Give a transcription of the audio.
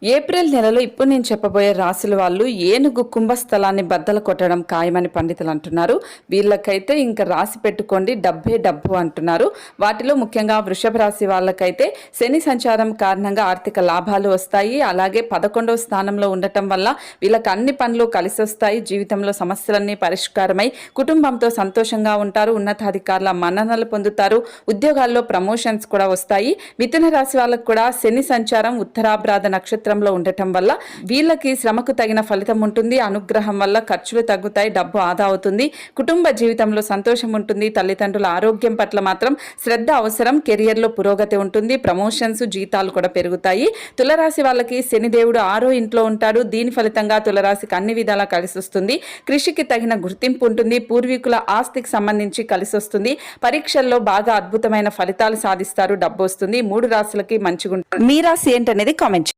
April నెలలో ఇప్పుడు నేను చెప్పబోయే రాశుల వాళ్ళు ఏనుగు కుంభస్థలాన్ని బద్దలు కొట్టడం ఖాయమని పండితులు అంటున్నారు. వీళ్ళకైతే ఇంకా రాసి పెట్టుకోండి, డబ్బే డబ్బు అంటున్నారు. వాటిలో ముఖ్యంగా వృషభ రాశి వాళ్ళకైతే శని సంచారం కారణంగా ఆర్థిక లాభాలు వస్తాయి. అలాగే 11వ స్థానంలో ఉండటం వల్ల వీళ్ళకి అన్ని పనులు కలిసి వస్తాయి. జీవితంలో సమస్యలన్నీ పరిష్కారమై కుటుంబంతో సంతోషంగా ఉంటారు. ఉన్నతాధికారుల మన్ననలు పొందుతారు. ఉద్యోగాల్లో ప్రమోషన్స్ కూడా వస్తాయి. మిథున రాశి వాళ్ళకు కూడా శని సంచారం ఉత్తరాభ్రాద నక్షత్రంలో ఉండటం వల్ల వీళ్ళకి శ్రమకు తగిన ఫలితం ఉంటుంది. అనుగ్రహం వల్ల ఖర్చులు తగ్గుతాయి, డబ్బు ఆదా అవుతుంది. కుటుంబ జీవితంలో సంతోషం ఉంటుంది. తల్లిదండ్రుల ఆరోగ్యం పట్ల మాత్రం శ్రద్ధ అవసరం. కెరియర్లో పురోగతి ఉంటుంది. ప్రమోషన్స్, జీతాలు కూడా పెరుగుతాయి. తులరాశి వాళ్ళకి శనిదేవుడు 6వ ఇంట్లో ఉంటాడు. దీని ఫలితంగా తులరాశికి అన్ని విధాలా కలిసి వస్తుంది. కృషికి తగిన గుర్తింపు ఉంటుంది. పూర్వీకుల ఆస్తికి సంబంధించి కలిసి వస్తుంది. పరీక్షల్లో బాగా అద్భుతమైన ఫలితాలు సాధిస్తారు. డబ్బు వస్తుంది. 3 రాశులకి మంచిగా ఉంటుంది. మీ రాశి ఏంటనేది కామెంట్